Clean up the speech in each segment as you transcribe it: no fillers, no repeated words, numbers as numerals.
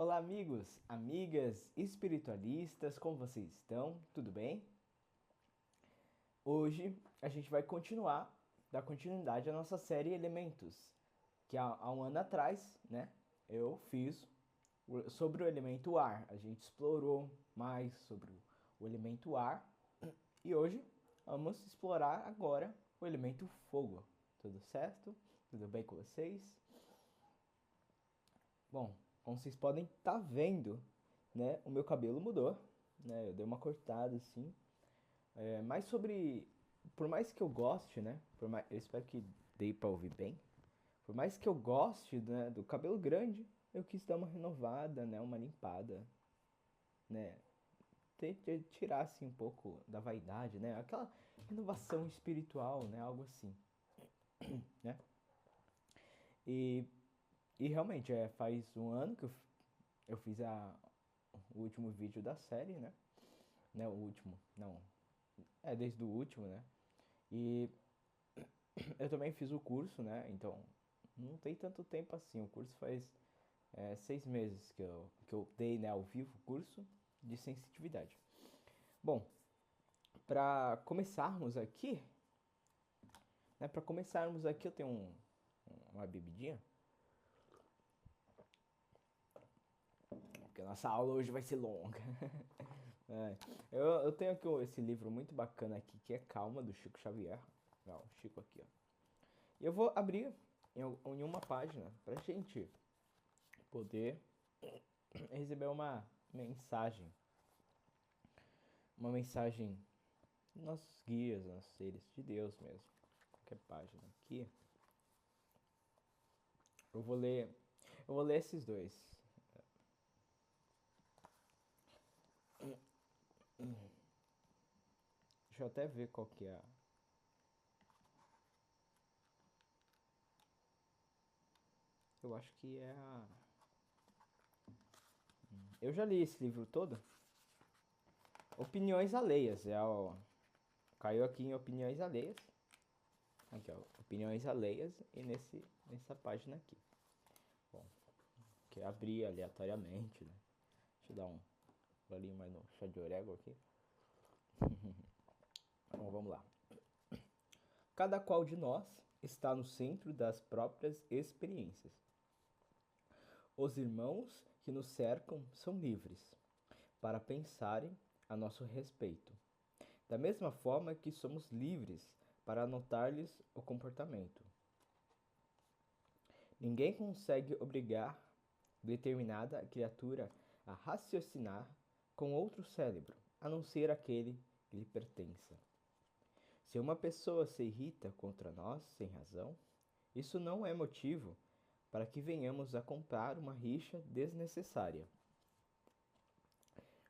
Olá, amigos, amigas espiritualistas, como vocês estão? Tudo bem? Hoje a gente vai dar continuidade à nossa série Elementos, que há um ano atrás, né, eu fiz sobre o elemento ar. A gente explorou mais sobre o elemento ar e hoje vamos explorar agora o elemento fogo. Tudo certo? Tudo bem com vocês? Bom, como vocês podem estar vendo, né, o meu cabelo mudou, né, eu dei uma cortada assim. Mais sobre, por mais que eu goste, né, eu espero que dê para ouvir bem. Por mais que eu goste, né, do cabelo grande, eu quis dar uma renovada, né, uma limpada, né, tirar assim um pouco da vaidade, né, aquela renovação espiritual, né, algo assim, né. E, e realmente faz um ano que eu fiz o último vídeo da série, né? Né, o último, não. Desde o último, né? E eu também fiz o curso, né? Então, não tem tanto tempo assim. O curso faz 6 meses que eu dei, né, ao vivo o curso de sensitividade. Bom, para começarmos aqui, né? Para começarmos aqui, eu tenho uma bebidinha. Porque a nossa aula hoje vai ser longa. Eu tenho aqui esse livro muito bacana aqui, que é Calma, do Chico Xavier. Ó, o Chico aqui, ó. E eu vou abrir em uma página pra gente poder receber uma mensagem. Uma mensagem dos nossos guias, nossos seres de Deus mesmo. Qualquer página aqui. Eu vou ler. Eu vou ler esses dois. Deixa eu até ver qual que é. Eu acho que é a. Eu já li esse livro todo. Opiniões Alheias. Caiu aqui em Opiniões Alheias. Aqui, ó. Opiniões Alheias. E nessa página aqui. Bom, que é abrir aleatoriamente, né? Deixa eu dar um bolinho mais no chá de orégano aqui. Bom, vamos lá. Cada qual de nós está no centro das próprias experiências. Os irmãos que nos cercam são livres para pensarem a nosso respeito, da mesma forma que somos livres para anotar-lhes o comportamento. Ninguém consegue obrigar determinada criatura a raciocinar com outro cérebro, a não ser aquele que lhe pertença. Se uma pessoa se irrita contra nós sem razão, isso não é motivo para que venhamos a comprar uma rixa desnecessária.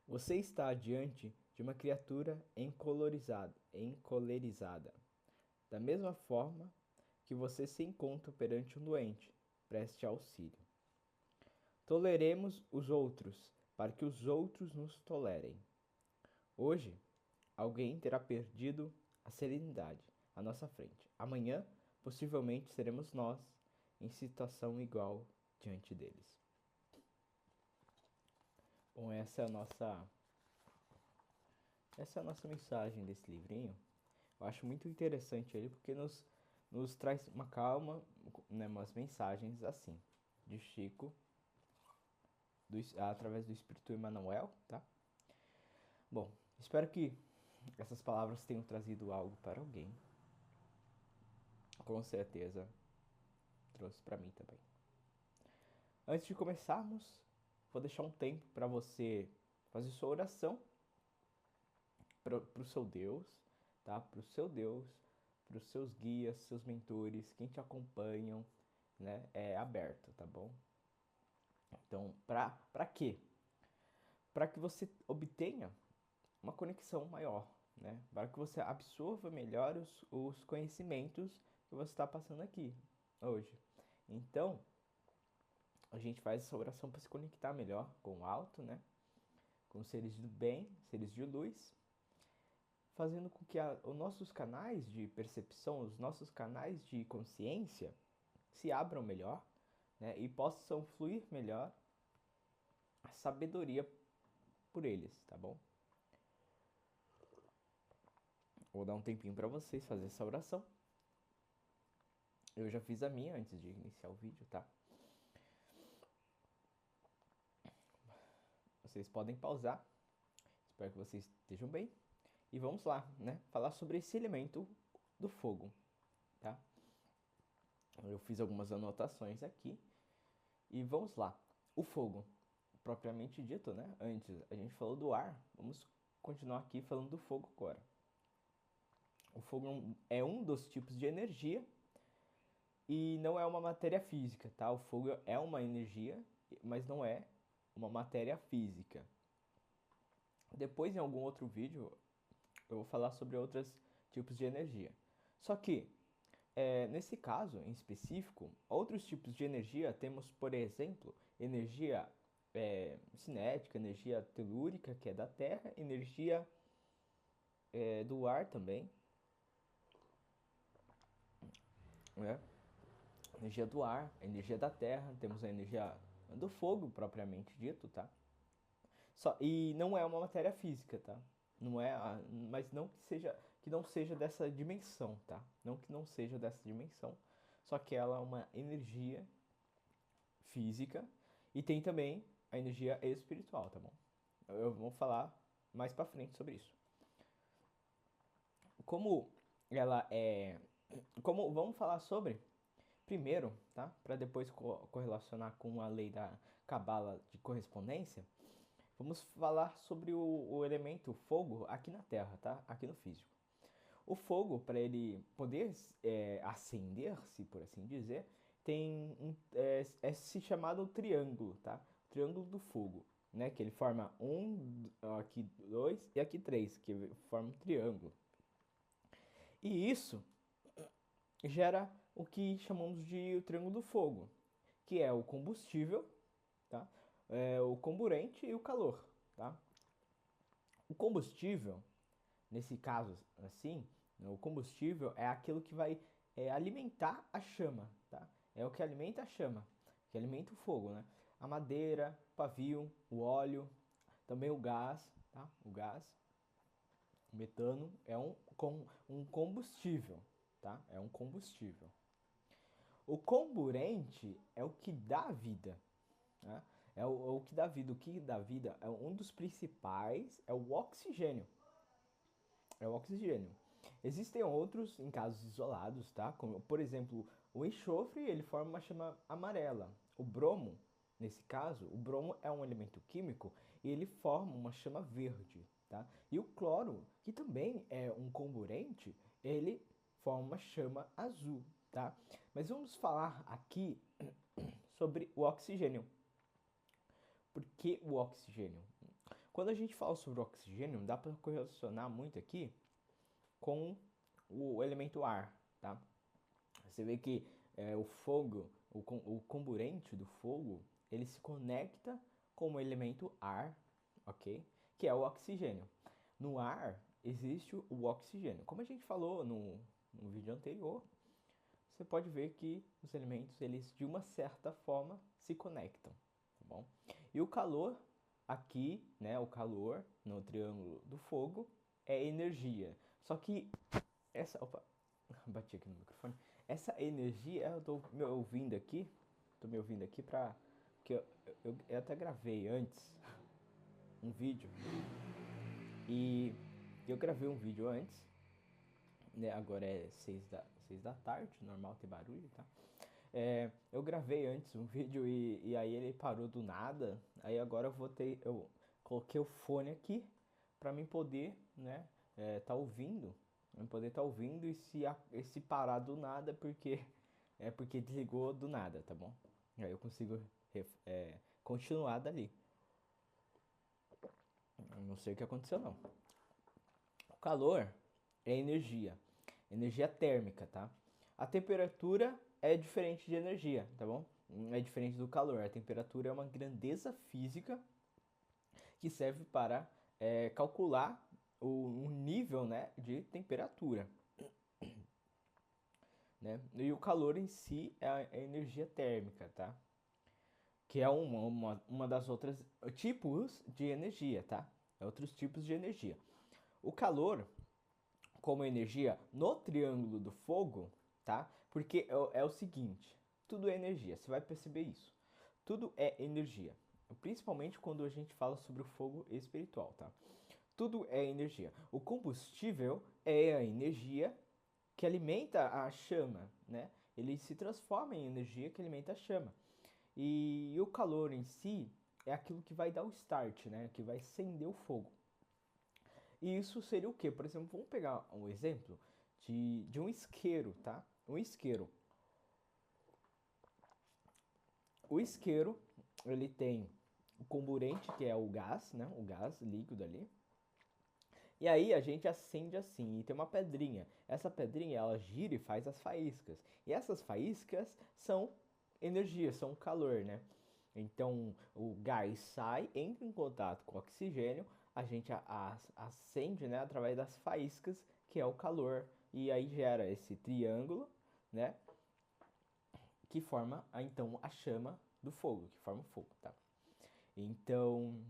Você está diante de uma criatura encolerizada, da mesma forma que você se encontra perante um doente. Preste auxílio. Toleremos os outros, para que os outros nos tolerem. Hoje, alguém terá perdido a serenidade à nossa frente. Amanhã, possivelmente, seremos nós em situação igual diante deles. Bom, essa é a nossa mensagem desse livrinho. Eu acho muito interessante ele porque nos traz uma calma, né, umas mensagens assim, de Chico, através do Espírito Emmanuel, tá? Bom, espero que essas palavras tenham trazido algo para alguém. Com certeza trouxe para mim também. Antes de começarmos, vou deixar um tempo para você fazer sua oração para o seu Deus, tá? Para o seu Deus, para os seus guias, seus mentores, quem te acompanham, né? É aberto, tá bom? Então, para quê? Para que você obtenha uma conexão maior, né? Para que você absorva melhor os conhecimentos que você está passando aqui hoje. Então, a gente faz essa oração para se conectar melhor com o alto, né? Com os seres do bem, seres de luz, fazendo com que os nossos canais de percepção, os nossos canais de consciência se abram melhor, né? E possam fluir melhor a sabedoria por eles, tá bom? Vou dar um tempinho para vocês fazer essa oração. Eu já fiz a minha antes de iniciar o vídeo, tá? Vocês podem pausar. Espero que vocês estejam bem. E vamos lá, né? Falar sobre esse elemento do fogo, tá? Eu fiz algumas anotações aqui. E vamos lá. O fogo, propriamente dito, né? Antes a gente falou do ar. Vamos continuar aqui falando do fogo agora. O fogo é um dos tipos de energia e não é uma matéria física, tá? O fogo é uma energia, mas não é uma matéria física. Depois, em algum outro vídeo, eu vou falar sobre outros tipos de energia. Só que, nesse caso em específico, outros tipos de energia temos, por exemplo, energia cinética, energia telúrica, que é da Terra, energia do ar também, né? Energia do ar, energia da terra, temos a energia do fogo propriamente dito, tá? E não é uma matéria física, tá? Não é, mas que não seja dessa dimensão, tá? Não que não seja dessa dimensão, só que ela é uma energia física e tem também a energia espiritual, tá bom? Eu vou falar mais pra frente sobre isso. Como ela é, como vamos falar sobre primeiro, tá? Para depois correlacionar com a lei da cabala de correspondência, vamos falar sobre o elemento fogo aqui na Terra, tá? Aqui no físico. O fogo, para ele poder acender-se, por assim dizer, tem se chamado triângulo, tá? O triângulo do fogo, né? Que ele forma aqui dois e aqui três, que forma um triângulo. E isso gera o que chamamos de o triângulo do fogo, que é o combustível, tá? O comburente e o calor, tá? O combustível, nesse caso assim, o combustível é aquilo que vai alimentar a chama, tá? É o que alimenta a chama, que alimenta o fogo, né? A madeira, o pavio, o óleo, também o gás, tá? O gás, o metano é um combustível, tá? É um combustível. O comburente é o que dá vida, né? É o que dá vida. O que dá vida é um dos principais, é o oxigênio. É o oxigênio. Existem outros em casos isolados, tá? Como, por exemplo, o enxofre, ele forma uma chama amarela. O bromo, nesse caso, o bromo é um elemento químico e ele forma uma chama verde, tá? E o cloro, que também é um comburente, ele forma uma chama azul, tá? Mas vamos falar aqui sobre o oxigênio. Por que o oxigênio? Quando a gente fala sobre o oxigênio, dá para correlacionar muito aqui com o elemento ar, tá? Você vê que o fogo, o comburente do fogo, ele se conecta com o elemento ar, ok? Que é o oxigênio. No ar existe o oxigênio. Como a gente falou no vídeo anterior, você pode ver que os elementos, eles de uma certa forma se conectam, tá bom? E o calor aqui, né, o calor no triângulo do fogo é energia. Só que opa, bati aqui no microfone. Essa energia, eu tô me ouvindo aqui que eu até gravei antes um vídeo e eu gravei um vídeo antes, né? Agora é 6 da tarde, normal ter barulho, tá? Eu gravei antes um vídeo e aí ele parou do nada. Aí agora eu coloquei o fone aqui para mim poder, né, tá ouvindo, pra mim poder tá ouvindo e se parar do nada porque desligou do nada, tá bom? Aí eu consigo continuar dali. Eu não sei o que aconteceu não. O calor é energia térmica, tá? A temperatura é diferente de energia, tá bom? É diferente do calor. A temperatura é uma grandeza física que serve para calcular o nível, né, de temperatura, né? E o calor em si é a energia térmica, tá? que é uma das outras tipos de energia, tá? É outros tipos de energia. O calor, como energia no triângulo do fogo, tá? Porque é o seguinte, tudo é energia, você vai perceber isso. Tudo é energia, principalmente quando a gente fala sobre o fogo espiritual, tá? Tudo é energia. O combustível é a energia que alimenta a chama, né? Ele se transforma em energia que alimenta a chama. E o calor em si é aquilo que vai dar o start, né? Que vai acender o fogo. E isso seria o quê? Por exemplo, vamos pegar um exemplo de um isqueiro, tá? Um isqueiro. O isqueiro, ele tem o comburente, que é o gás, né? O gás líquido ali. E aí a gente acende assim, e tem uma pedrinha. Essa pedrinha, ela gira e faz as faíscas. E essas faíscas são energia, são calor, né? Então o gás sai, entra em contato com o oxigênio, a gente acende, né, através das faíscas, que é o calor. E aí gera esse triângulo, né? Que forma então a chama do fogo, que forma o fogo, tá? Então,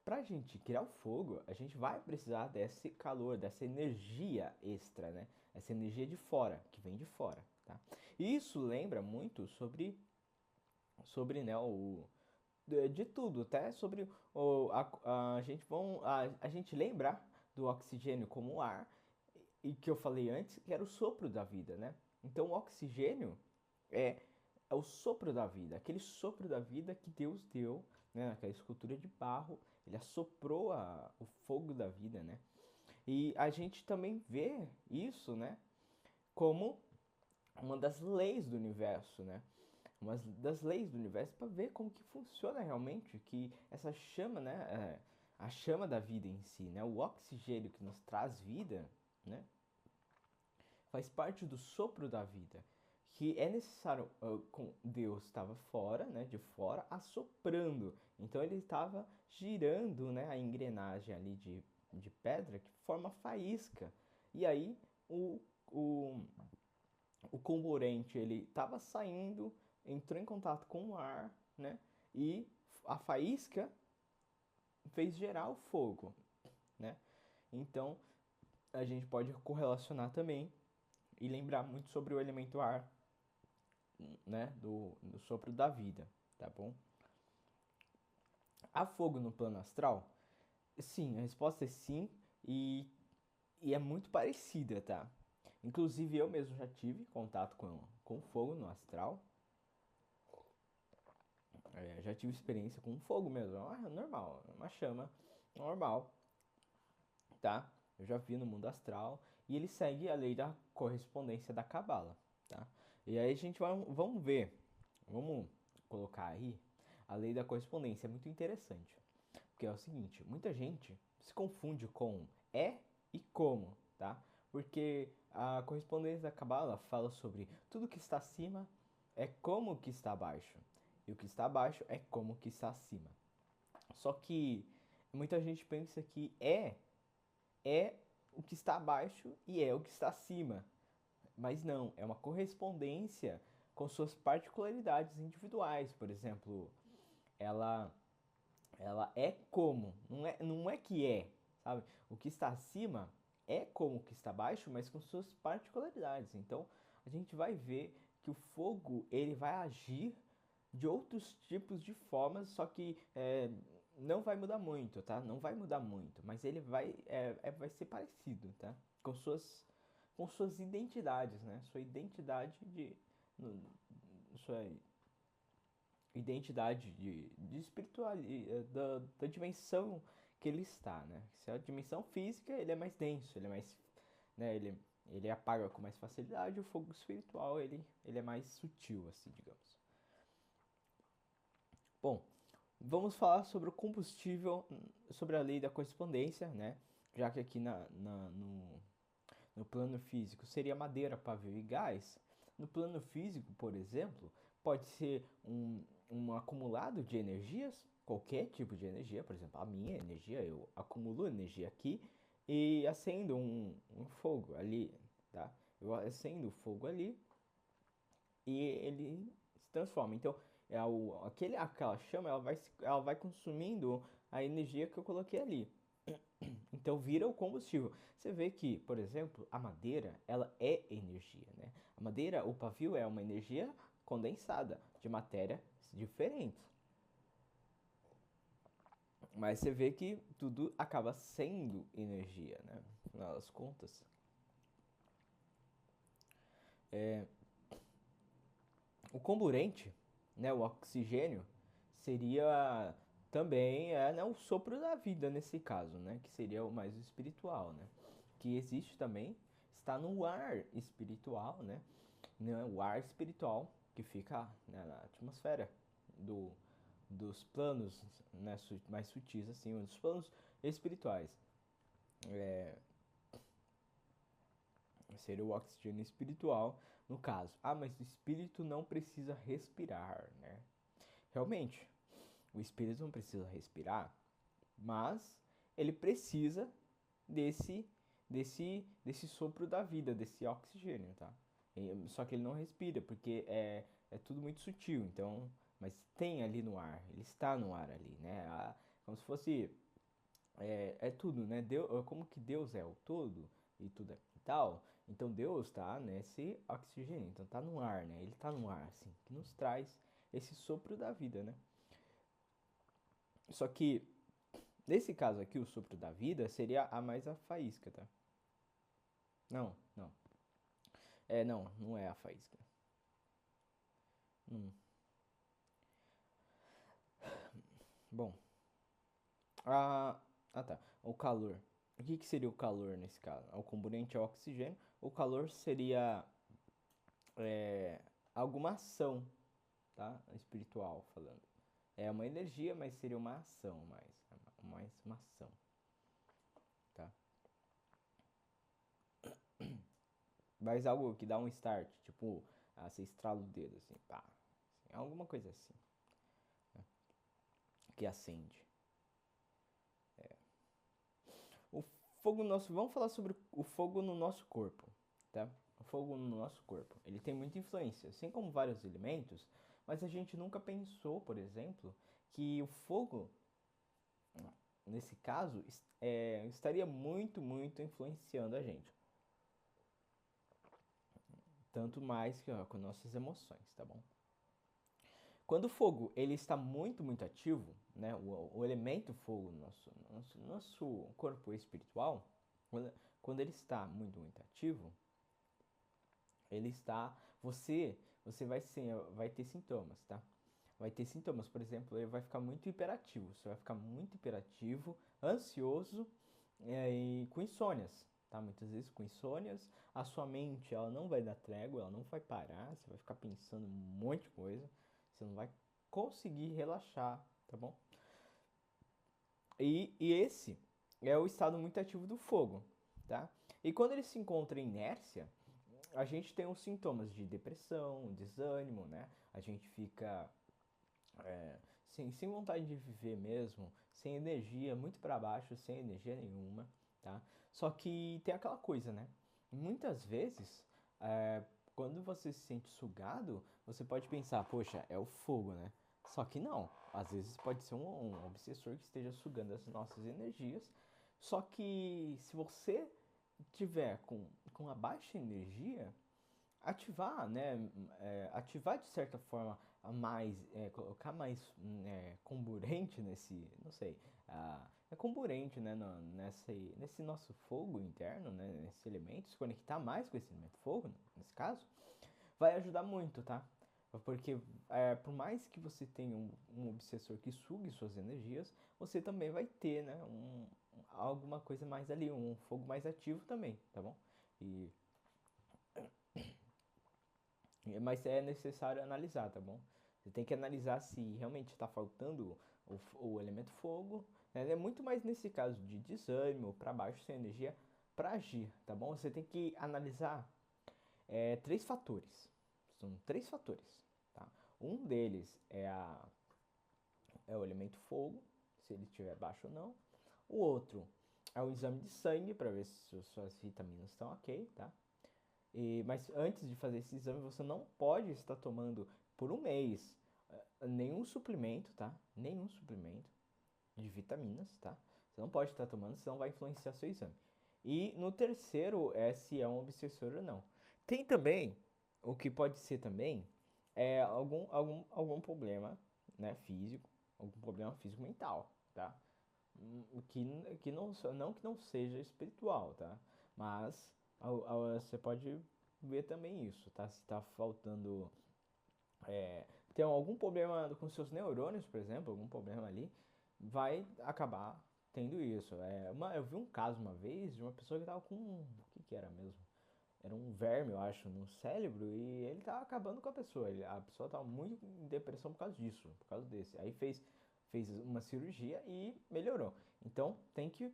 para a gente criar o fogo, a gente vai precisar desse calor, dessa energia extra, né? Essa energia de fora, que vem de fora, tá? E isso lembra muito sobre né, de tudo, até sobre a gente lembra do oxigênio como ar, e que eu falei antes, que era o sopro da vida, né? Então, o oxigênio é, é o sopro da vida, aquele sopro da vida que Deus deu, né, naquela escultura de barro, ele assoprou o fogo da vida, né? E a gente também vê isso, né, como uma das leis do universo, né? Uma das leis do universo para ver como que funciona realmente, que essa chama, né, a chama da vida em si, né, o oxigênio que nos traz vida, né, faz parte do sopro da vida, que é necessário, com Deus estava fora, né, de fora, assoprando. Então ele estava girando, né, a engrenagem ali de pedra que forma faísca. E aí o, o, o comburente ele estava saindo, entrou em contato com o ar, né, e a faísca fez gerar o fogo, né? Então a gente pode correlacionar também e lembrar muito sobre o elemento ar, né, do sopro da vida, tá bom? Há fogo no plano astral? Sim, a resposta é sim, e, e é muito parecida, tá? Inclusive eu mesmo já tive contato com fogo no astral, já tive experiência com fogo mesmo, é normal, é uma chama normal, tá? Eu já vi no mundo astral, e ele segue a lei da correspondência da Cabala, tá? E aí a gente vamos ver, vamos colocar aí a lei da correspondência, é muito interessante. Porque é o seguinte, muita gente se confunde com e como, tá? Porque a correspondência da Cabala fala sobre tudo que está acima é como que está abaixo. E o que está abaixo é como que está acima. Só que muita gente pensa que é o que está abaixo e é o que está acima. Mas não, é uma correspondência com suas particularidades individuais. Por exemplo, ela ela é como, não é que é, sabe? O que está acima é como o que está abaixo, mas com suas particularidades. Então, a gente vai ver que o fogo, ele vai agir de outros tipos de formas, só que não vai mudar muito, tá? Não vai mudar muito, mas ele vai ser parecido, tá? Com suas identidades, né? Sua identidade no- sua identidade de espiritual, da dimensão que ele está, né? Se é a dimensão física, ele é mais denso, ele é mais, né, ele apaga com mais facilidade, o fogo espiritual, ele é mais sutil, assim, digamos. Bom, vamos falar sobre o combustível, sobre a lei da correspondência, né? Já que aqui no plano físico seria madeira, pavio e gás. No plano físico, por exemplo, pode ser um acumulado de energias, qualquer tipo de energia, por exemplo, a minha energia, eu acumulo energia aqui e acendo um fogo ali, tá? Eu acendo o fogo ali e ele se transforma. Então, aquela chama, ela vai consumindo a energia que eu coloquei ali. Então vira o combustível. Você vê que, por exemplo, a madeira, ela é energia, né? A madeira, o pavio é uma energia condensada de matéria diferentes. Mas você vê que tudo acaba sendo energia, né? No final das contas. O comburente, né, o oxigênio, seria também né, o sopro da vida nesse caso, né? Que seria o mais espiritual, né? Que existe também, está no ar espiritual, né? O ar espiritual que fica, né, na atmosfera do, dos planos, né, mais sutis, assim, dos planos espirituais. Seria o oxigênio espiritual, no caso. Ah, mas o espírito não precisa respirar, né? Realmente, o espírito não precisa respirar, mas ele precisa desse, desse sopro da vida, desse oxigênio, tá? Só que ele não respira, porque é tudo muito sutil, então, mas tem ali no ar, ele está no ar ali, né? Como se fosse, é tudo, né? Como que Deus é o todo e tudo é e tal, então Deus tá nesse oxigênio, então tá no ar, né? Ele tá no ar, assim, que nos traz esse sopro da vida, né? Só que, nesse caso aqui, o sopro da vida seria a mais a faísca, tá? Não, não. Não, não é a faísca. Hum. Bom, ah, tá. O calor. O que que seria o calor nesse caso? O componente é o oxigênio. O calor seria é, alguma ação, tá? Espiritual falando. É uma energia, mas seria uma ação mais uma ação, tá? Mas algo que dá um start, tipo, você estrala o dedo assim, pá. Assim, alguma coisa assim, né? Que acende. O fogo no nosso. Vamos falar sobre o fogo no nosso corpo, tá? O fogo no nosso corpo. Ele tem muita influência, assim como vários elementos, mas a gente nunca pensou, por exemplo, que o fogo, nesse caso, estaria muito influenciando a gente. Tanto mais que ó, com nossas emoções, tá bom? Quando o fogo ele está muito ativo, né, o elemento fogo no nosso corpo espiritual, quando, quando ele está muito ativo, ele está, você vai ter sintomas, tá? Vai ter sintomas, por exemplo, ele vai ficar muito hiperativo, você vai ficar muito hiperativo, ansioso e com insônias, tá? Muitas vezes com insônias, a sua mente ela não vai dar trégua, ela não vai parar, você vai ficar pensando um monte de coisa, você não vai conseguir relaxar, tá bom? E esse é o estado muito ativo do fogo, tá? E quando ele se encontra em inércia, a gente tem os sintomas de depressão, desânimo, né? A gente fica sem vontade de viver mesmo, sem energia, muito para baixo, sem energia nenhuma, tá? Só que tem aquela coisa, né? Muitas vezes, é, quando você se sente sugado, você pode pensar, poxa, é o fogo, né? Só que não, às vezes pode ser um obsessor que esteja sugando as nossas energias. Só que se você tiver com a baixa energia, ativar, né? Ativar de certa forma colocar mais comburente nesse, não sei, comburente, né? Nesse nosso fogo interno, né? Nesse elemento, se conectar mais com esse elemento fogo, nesse caso, vai ajudar muito, tá? Porque por mais que você tenha um obsessor que sugue suas energias, você também vai ter, né? Alguma coisa mais ali, um fogo mais ativo também, tá bom? E Mas é necessário analisar, tá bom? Você tem que analisar se realmente está faltando o elemento fogo, né? É muito mais nesse caso de desânimo, para baixo, sem energia, para agir, tá bom? Você tem que analisar três fatores. São três fatores, tá? Um deles é o elemento fogo, se ele estiver baixo ou não. O outro é o exame de sangue para ver se suas vitaminas estão ok, tá? Mas antes de fazer esse exame, você não pode estar tomando por um mês nenhum suplemento, tá? Nenhum suplemento de vitaminas, tá? Você não pode estar tomando, senão vai influenciar seu exame. E no terceiro é se é um obsessor ou não. Tem também, o que pode ser também, é algum problema, né, físico, algum problema físico mental, tá? Não que não seja espiritual, tá? Mas você pode ver também isso, tá? Se tá faltando, tem algum problema com seus neurônios, por exemplo, algum problema ali, vai acabar tendo isso. Eu vi um caso uma vez de uma pessoa que tava com, o que que era mesmo? Era um verme, eu acho, no cérebro e ele tava acabando com a pessoa. A pessoa tava muito em depressão por causa disso, por causa desse. Aí fez uma cirurgia e melhorou. Então tem que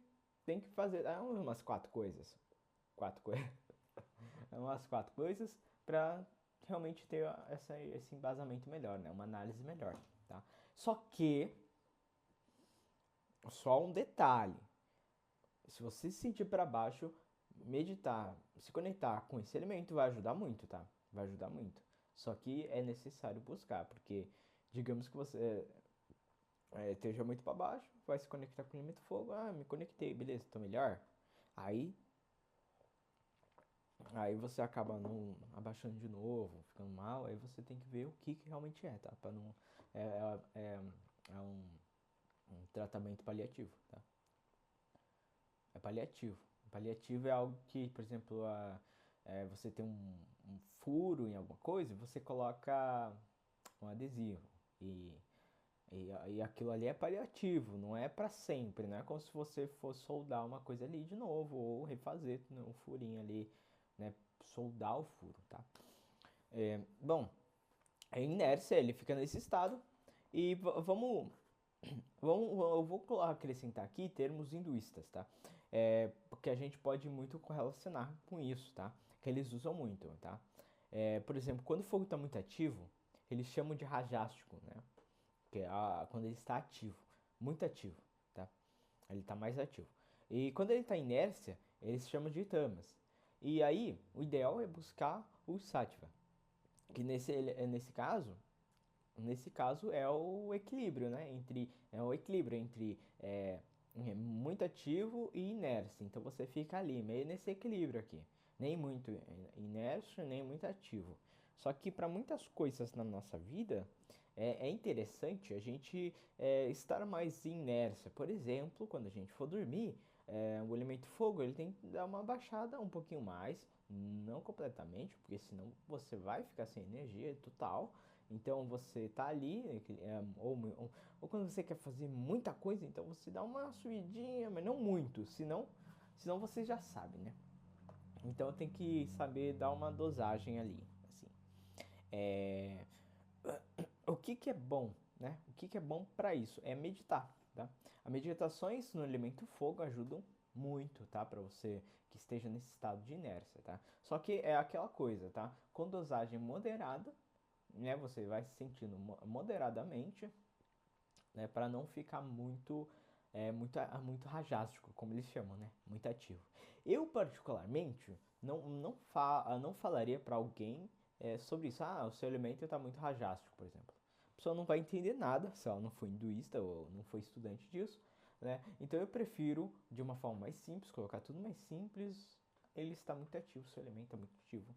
fazer umas quatro coisas. Quatro coisas. Umas quatro coisas para realmente ter esse embasamento melhor, né? Uma análise melhor, tá? Só que, só um detalhe, se você se sentir para baixo, meditar, se conectar com esse elemento vai ajudar muito, tá? Vai ajudar muito. Só que é necessário buscar, porque digamos que você esteja muito para baixo, vai se conectar com o elemento fogo, me conectei, beleza, tô melhor. Aí Aí você acaba não abaixando de novo, ficando mal, aí você tem que ver o que realmente é, tá? Pra não, é, é, é, é um tratamento paliativo, tá? É paliativo. Paliativo é algo que, por exemplo, você tem um furo em alguma coisa, você coloca um adesivo. E, e aquilo ali é paliativo, não é pra sempre, não é como se você fosse soldar uma coisa ali de novo, ou refazer um furinho ali, né? Soldar o furo, tá? Bom, a inércia, ele fica nesse estado. E eu vou acrescentar aqui termos hinduístas, tá? Porque a gente pode muito correlacionar com isso, tá? Que eles usam muito, tá? Por exemplo, quando o fogo está muito ativo, eles chamam de rajástico, né? Que é quando ele está ativo, muito ativo, tá? Ele está mais ativo. E quando ele está em inércia, eles chamam de tamas. E aí, o ideal é buscar o sattva, que nesse caso é o equilíbrio, né? É o equilíbrio entre muito ativo e inércia. Então você fica ali, meio nesse equilíbrio aqui. Nem muito inércio, nem muito ativo. Só que para muitas coisas na nossa vida é interessante a gente estar mais em inércia. Por exemplo, quando a gente for dormir, o elemento fogo ele tem que dar uma baixada um pouquinho mais, não completamente, porque senão você vai ficar sem energia total. Então você tá ali, ou quando você quer fazer muita coisa, então você dá uma subidinha, mas não muito, senão você já sabe, né? Então tem que saber dar uma dosagem ali, assim. É, o que que é bom, né? O que que é bom para isso? É meditar, tá? As meditações no elemento fogo ajudam muito, tá? Para você que esteja nesse estado de inércia, tá? Só que é aquela coisa, tá? Com dosagem moderada, né? Você vai se sentindo moderadamente, né? Para não ficar muito rajástico, como eles chamam, né? Muito ativo. Eu particularmente não falaria para alguém sobre isso. O seu elemento está muito rajástico, por exemplo. A pessoa não vai entender nada se ela não for hinduísta ou não for estudante disso, né? Então eu prefiro de uma forma mais simples, colocar tudo mais simples. Ele está muito ativo, seu elemento está muito ativo.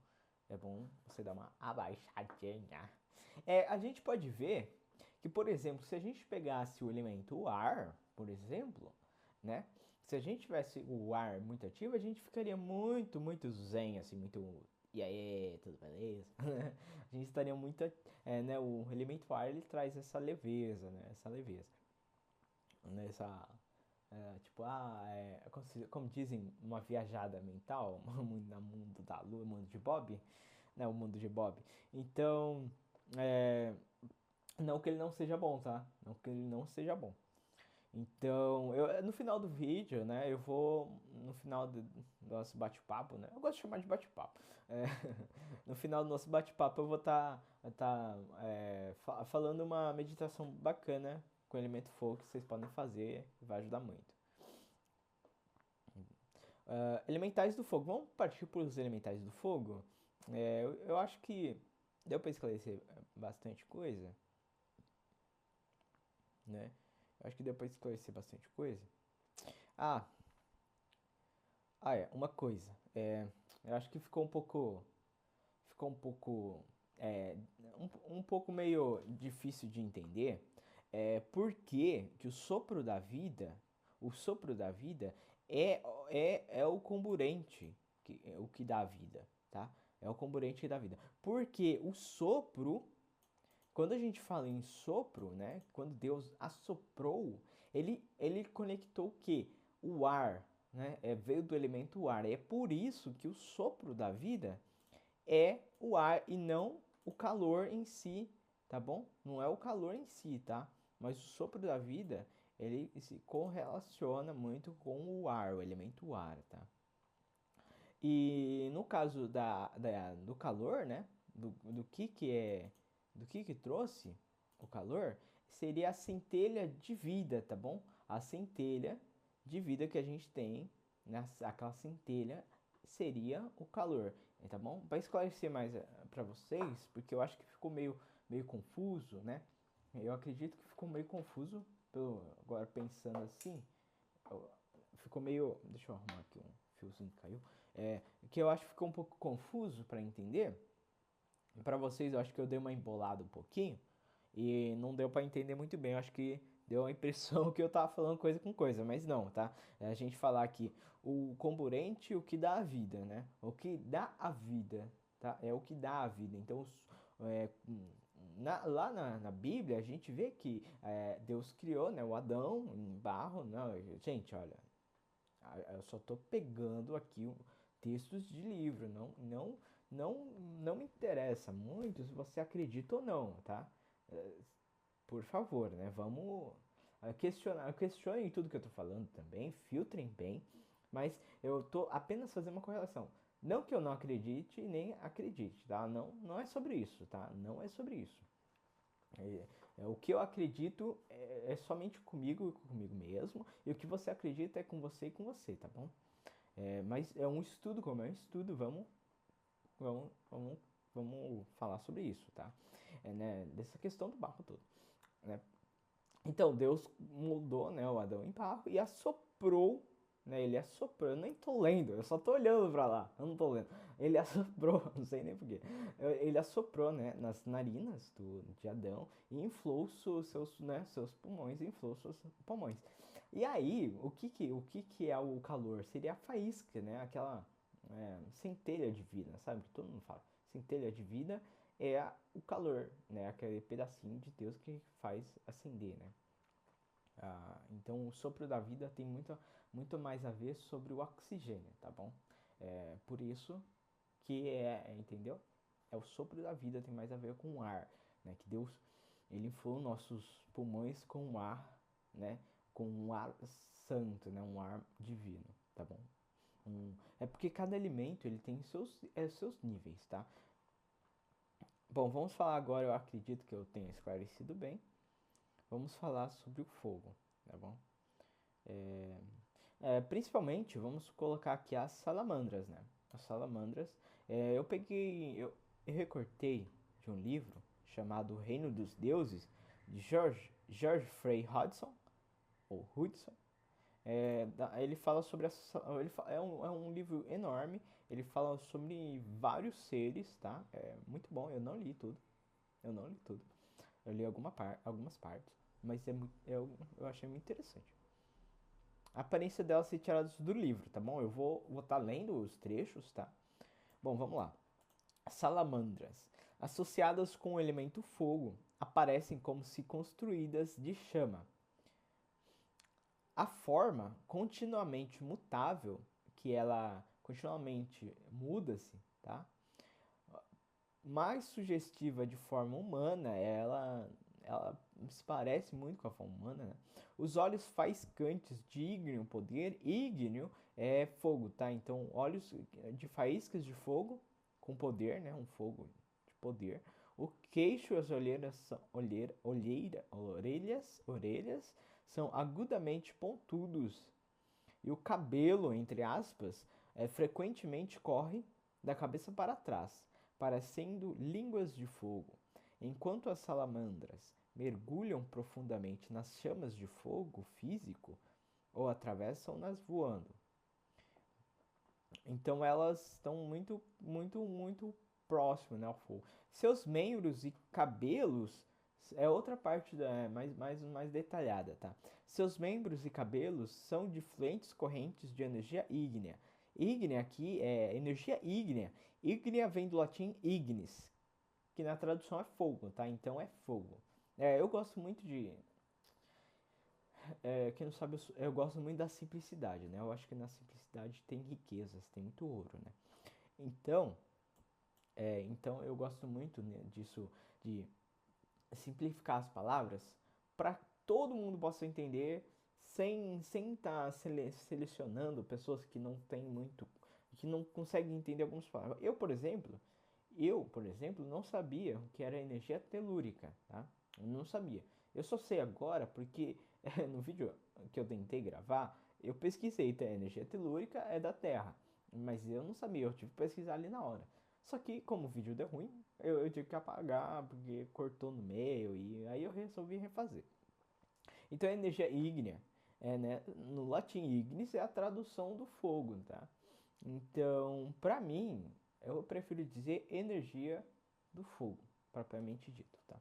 É bom você dar uma abaixadinha. A gente pode ver que, por exemplo, se a gente pegasse o elemento ar, por exemplo, né? Se a gente tivesse o ar muito ativo, a gente ficaria muito, muito zen, assim, muito. E aí, tudo beleza? A gente estaria muito. Né, o elemento ar ele traz essa leveza, né? Essa leveza. Nessa. Tipo, como dizem, uma viajada mental, no mundo da lua, mundo de Bob, né? O mundo de Bob. Então, é, não que ele não seja bom, tá? Não que ele não seja bom. Então, no final do vídeo, né, no final do nosso bate-papo, né, eu gosto de chamar de bate-papo. É, no final do nosso bate-papo eu vou falando uma meditação bacana com elemento fogo que vocês podem fazer, vai ajudar muito. Elementais do fogo, vamos partir para os elementais do fogo? Eu acho que deu para esclarecer bastante coisa. né? Eu acho que deu pra esclarecer bastante coisa. Ah, uma coisa. Eu acho que ficou um pouco, é, um pouco meio difícil de entender. Por que o o sopro da vida é, é o comburente, é o que dá a vida, tá? É o comburente que dá a vida. Porque o sopro, quando a gente fala em sopro, né? Quando Deus assoprou, ele conectou o quê? O ar, né? Veio do elemento ar. É por isso que o sopro da vida é o ar e não o calor em si, tá bom? Não é o calor em si, tá? Mas o sopro da vida, ele se correlaciona muito com o ar, o elemento ar, tá? E no caso do calor, né? Do que trouxe o calor, seria a centelha de vida, tá bom? A centelha de vida que a gente tem, né? Aquela centelha seria o calor, tá bom? Para esclarecer mais para vocês, porque eu acho que ficou meio confuso, né? Eu acredito que ficou meio confuso, agora pensando assim, ficou meio. Deixa eu arrumar aqui um fiozinho que caiu. Que eu acho que ficou um pouco confuso para entender. Para vocês, eu acho que eu dei uma embolada um pouquinho e não deu para entender muito bem. Eu acho que deu a impressão que eu tava falando coisa com coisa, mas não, tá? A gente falar aqui o comburente, o que dá a vida, né? O que dá a vida, tá? É o que dá a vida. Então, é, lá na Bíblia, a gente vê que Deus criou, né, o Adão em barro. Não, gente, olha, eu só tô pegando aqui textos de livro, não me interessa muito se você acredita ou não, tá? Por favor, né? Vamos questionem tudo que eu tô falando também, filtrem bem, mas eu tô apenas fazendo uma correlação. Não que eu não acredite nem acredite, tá? Não é sobre isso, tá? Não é sobre isso. O que eu acredito é somente comigo e comigo mesmo, e o que você acredita é com você e com você, tá bom? Mas é um estudo, como é um estudo, vamos, vamos, vamos falar sobre isso, tá? Né, dessa questão do barro todo, né? Então, Deus moldou, né, o Adão em barro e assoprou, né? Ele assoprou, eu nem tô lendo, eu só tô olhando pra lá, eu não tô lendo. Ele assoprou, não sei nem porquê. Ele assoprou, né, nas narinas de Adão e inflou seus pulmões, inflou seus pulmões. E aí, o que que é o calor? Seria a faísca, né? Aquela centelha de vida, sabe? Que todo mundo fala. Centelha de vida é o calor, né? Aquele pedacinho de Deus que faz acender, né? Então, o sopro da vida tem muito mais a ver sobre o oxigênio, tá bom? Por isso que entendeu? O sopro da vida tem mais a ver com o ar, né? Que Deus, ele inflou nossos pulmões com um ar, né? Com um ar santo, né? Um ar divino, tá bom? É porque cada alimento ele tem seus níveis, tá? Bom, vamos falar agora, eu acredito que eu tenha esclarecido bem. Vamos falar sobre o fogo, tá bom? Principalmente, vamos colocar aqui as salamandras, né? As salamandras, eu recortei de um livro chamado Reino dos Deuses, de George Frey Hudson, ou Hudson. Ele fala sobre é um livro enorme. Ele fala sobre vários seres, tá? É muito bom. Eu não li tudo. Eu não li tudo. Eu li algumas partes, mas eu achei muito interessante. A aparência dela ser tirada do livro, tá bom? Eu vou estar lendo os trechos, tá? Bom, vamos lá. Salamandras, associadas com o elemento fogo, aparecem como se construídas de chama. A forma continuamente mutável, que ela continuamente muda-se, tá? Mais sugestiva de forma humana, ela se parece muito com a forma humana, né? Os olhos faiscantes de ígneo poder, ígneo é fogo, tá? Então, olhos de faíscas de fogo com poder, né? Um fogo de poder. O queixo e as orelhas são agudamente pontudos. E o cabelo, entre aspas, frequentemente corre da cabeça para trás, parecendo línguas de fogo, enquanto as salamandras mergulham profundamente nas chamas de fogo físico ou atravessam-nas voando. Então elas estão muito próximas, né, ao fogo. Seus membros e cabelos é outra parte mais detalhada, tá? Seus membros e cabelos são de fluentes correntes de energia ígnea. Ígnea aqui é energia ígnea. Ígnea vem do latim ignis, que na tradução é fogo, tá? Então é fogo. Eu gosto muito de quem não sabe, eu gosto muito da simplicidade, né? Eu acho que na simplicidade tem riquezas, tem muito ouro, né? Então, então eu gosto muito, né, disso, de simplificar as palavras para todo mundo possa entender sem estar selecionando pessoas que não têm muito, que não conseguem entender algumas palavras. Eu, por exemplo, não sabia o que era energia telúrica, tá? Eu não sabia. Eu só sei agora porque no vídeo que eu tentei gravar, eu pesquisei, tá? A energia telúrica é da Terra, mas eu não sabia, eu tive que pesquisar ali na hora. Só que como o vídeo deu ruim, eu tive que apagar porque cortou no meio e aí eu resolvi refazer. Então a energia ígnea, né, no latim ignis é a tradução do fogo, tá? Então, para mim, eu prefiro dizer energia do fogo, propriamente dito, tá?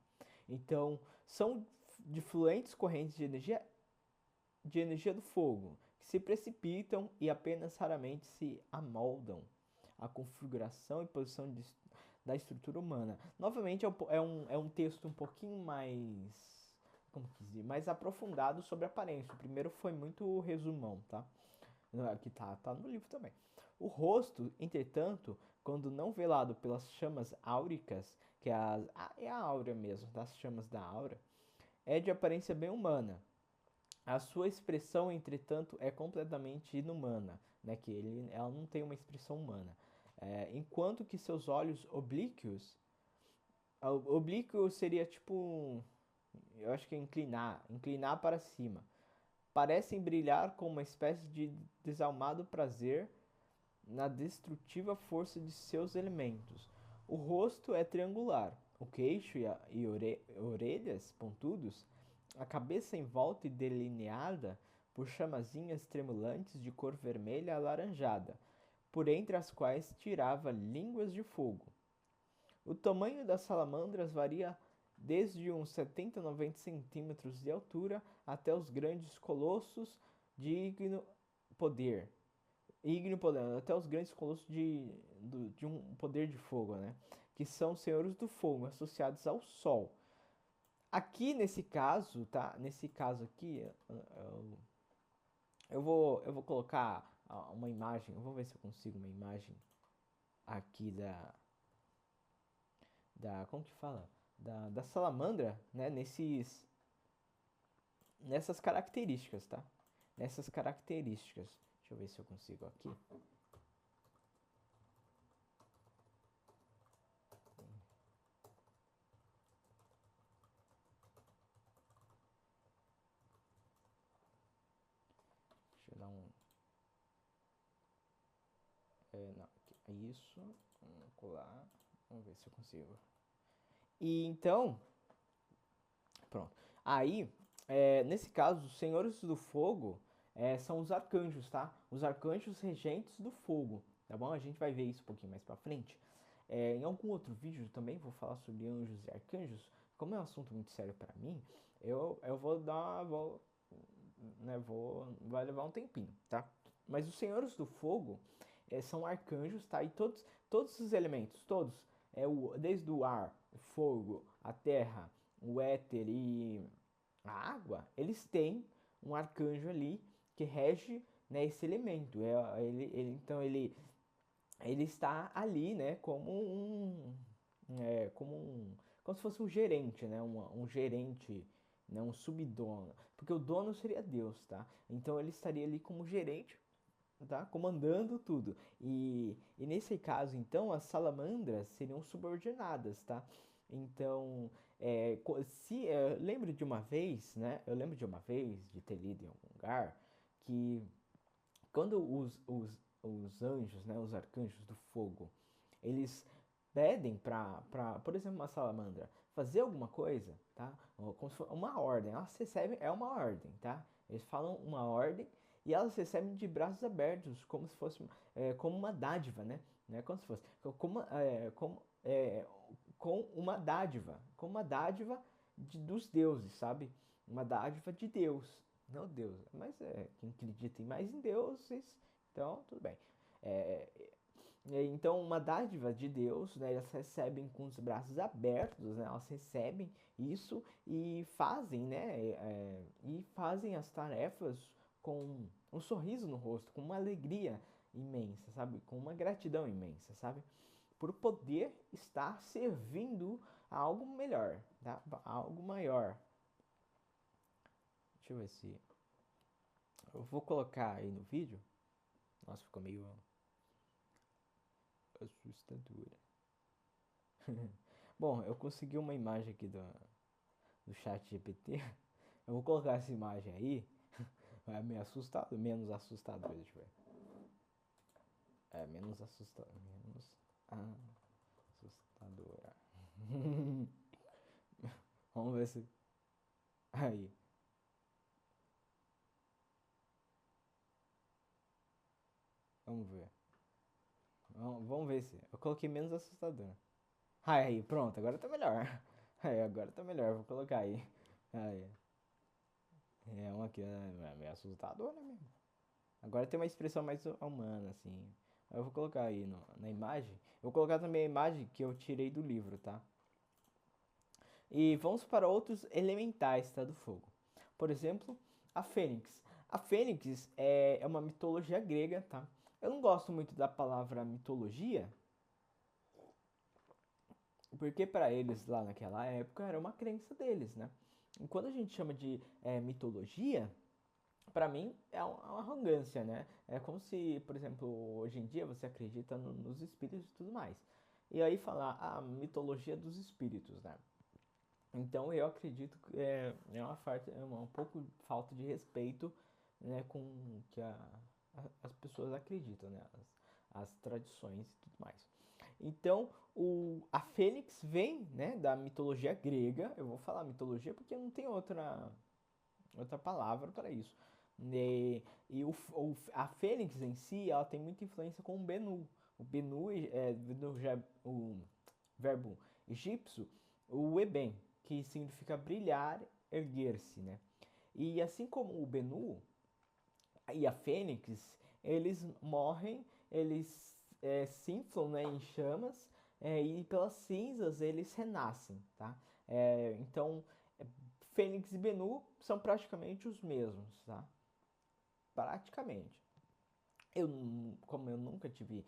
Então, são de fluentes correntes de energia do fogo, que se precipitam e apenas raramente se amoldam à configuração e posição da estrutura humana. Novamente, é um texto um pouquinho mais, como dizer, mais aprofundado sobre a aparência. O primeiro foi muito resumão, tá? Aqui tá no livro também. O rosto, entretanto, quando não velado pelas chamas áuricas, que é a áurea mesmo, das chamas da aura, é de aparência bem humana. A sua expressão, entretanto, é completamente inumana, né? Que ela não tem uma expressão humana. Enquanto que seus olhos oblíquos, oblíquo seria tipo, eu acho que é inclinar para cima, parecem brilhar com uma espécie de desalmado prazer na destrutiva força de seus elementos. O rosto é triangular, o queixo e orelhas pontudos, a cabeça em volta e delineada por chamazinhas tremulantes de cor vermelha alaranjada, por entre as quais tirava línguas de fogo. O tamanho das salamandras varia desde uns 70 a 90 centímetros de altura até os grandes colossos de poder, ígneo poder, até os grandes colossos de um poder de fogo, né? Que são senhores do fogo, associados ao Sol. Aqui nesse caso, tá? Nesse caso aqui, eu vou colocar uma imagem, eu vou ver se eu consigo uma imagem aqui como que fala? Da salamandra, né? Nessas características, tá? Nessas características. Deixa eu ver se eu consigo aqui. Deixa eu dar um. Não, é isso. Vamos colar. Vamos ver se eu consigo. E então, pronto. Aí, nesse caso, os senhores do fogo são os arcanjos, tá? Os arcanjos regentes do fogo, tá bom? A gente vai ver isso um pouquinho mais pra frente. Em algum outro vídeo também vou falar sobre anjos e arcanjos. Como é um assunto muito sério pra mim, eu vou dar, né, vai levar um tempinho, tá? Mas os senhores do fogo são arcanjos, tá? E todos os elementos, todos, desde o ar, o fogo, a terra, o éter e a água, eles têm um arcanjo ali que rege, né, esse elemento. Então ele está ali, né, como se fosse um gerente, né, um gerente, né, um subdono, porque o dono seria Deus, tá? Então ele estaria ali como gerente, tá? Comandando tudo. E nesse caso, então, as salamandras seriam subordinadas, tá? Então, se lembro de uma vez, né? Eu lembro de uma vez de ter lido em algum lugar que quando os anjos, né, os arcanjos do fogo, eles pedem por exemplo, uma salamandra, fazer alguma coisa, tá? Como se fosse uma ordem. Elas recebem, é uma ordem, tá? Eles falam uma ordem e elas recebem de braços abertos, como se fosse como uma dádiva, né? Não é como se fosse, com uma dádiva dos deuses, sabe? Uma dádiva de Deus, não Deus, mas quem acredita mais em deuses, então tudo bem. É, então, uma dádiva de Deus, né, elas recebem com os braços abertos, né, elas recebem isso e fazem, né, e fazem as tarefas com um sorriso no rosto, com uma alegria imensa, sabe, com uma gratidão imensa, sabe, por poder estar servindo a algo melhor, tá? A algo maior. Deixa eu ver se eu vou colocar aí no vídeo. Nossa, ficou meio assustadora. Bom, eu consegui uma imagem aqui do chat GPT. Eu vou colocar essa imagem aí. É meio assustado, menos assustador, deixa eu ver. É menos assustador, menos assustadora. Vamos ver se aí. Vamos ver. Vamos ver se eu coloquei menos assustador. Aí, pronto, agora tá melhor. Aí, agora tá melhor, vou colocar aí. Aí. É uma que é meio assustadora mesmo. Agora tem uma expressão mais humana, assim. Eu vou colocar aí na imagem. Eu vou colocar também a imagem que eu tirei do livro, tá? E vamos para outros elementais, tá? Do fogo. Por exemplo, a fênix. A fênix é uma mitologia grega, tá? Eu não gosto muito da palavra mitologia, porque para eles lá naquela época era uma crença deles, né? E quando a gente chama de mitologia, para mim é uma arrogância, né? É como se, por exemplo, hoje em dia você acredita nos espíritos e tudo mais. E aí falar a mitologia dos espíritos, né? Então eu acredito que um pouco falta de respeito, né, com que as pessoas acreditam, né? As tradições e tudo mais. Então, a fênix vem, né, da mitologia grega. Eu vou falar mitologia porque não tem outra palavra para isso. A Fênix em si, ela tem muita influência com o Benu. O Benu o verbo egípcio, o Eben, que significa brilhar, erguer-se, né? E assim como o Benu e a Fênix, eles morrem, eles se inflam, né, em chamas, e pelas cinzas eles renascem, tá? Então, Fênix e Benu são praticamente os mesmos, tá? Praticamente. Como eu nunca tive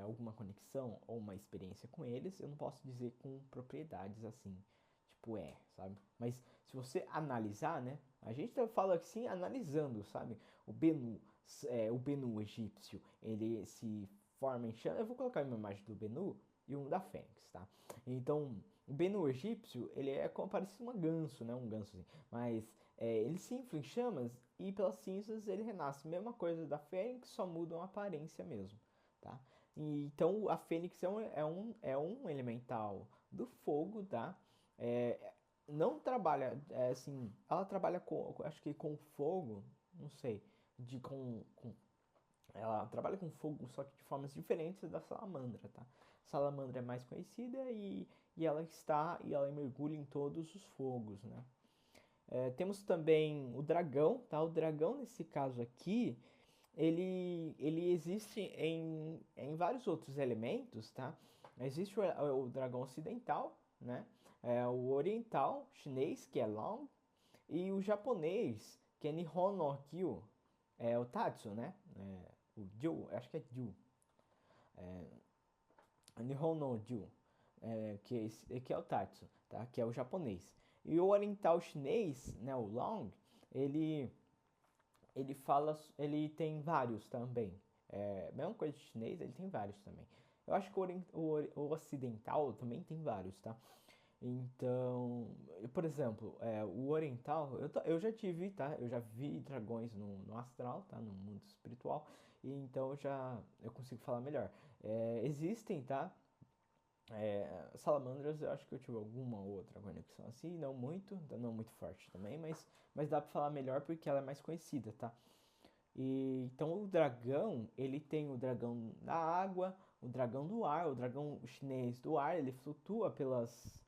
alguma conexão ou uma experiência com eles, eu não posso dizer com propriedades assim, tipo sabe? Mas se você analisar, né? A gente fala assim analisando, sabe? O Benu egípcio, ele se forma em chama. Eu vou colocar uma imagem do Benu e um da Fênix, tá? Então, o Benu egípcio, ele é como parece um ganso, né? Um ganso assim. Mas ele se infla em chamas e pelas cinzas ele renasce. Mesma coisa da Fênix, só mudam a aparência mesmo, tá? Então, a Fênix é um elemental do fogo, tá? É, não trabalha, assim, ela trabalha acho que com fogo, não sei, ela trabalha com fogo, só que de formas diferentes da salamandra, tá? A salamandra é mais conhecida e ela mergulha em todos os fogos, né? Temos também o dragão, tá? O dragão, nesse caso aqui, ele existe em vários outros elementos, tá? Existe o dragão ocidental, né? O oriental, chinês, que é Long, e o japonês, que é Nihon no Kyu, é o Tatsu, né? O Ju, acho que é Ju. Nihon no Ju, que é o Tatsu, tá? Que é o japonês. E o oriental chinês, né, o Long, ele ele tem vários também. Mesma coisa de chinês, ele tem vários também. Eu acho que o ocidental também tem vários, tá? Então, por exemplo, o oriental, eu já tive, tá? Eu já vi dragões no astral, tá? No mundo espiritual, e então eu consigo falar melhor. Existem, tá? Salamandras, eu acho que eu tive alguma outra conexão assim, não muito forte também, mas dá pra falar melhor porque ela é mais conhecida, tá? E, então o dragão, ele tem o dragão da água, o dragão do ar, o dragão chinês do ar, ele flutua pelas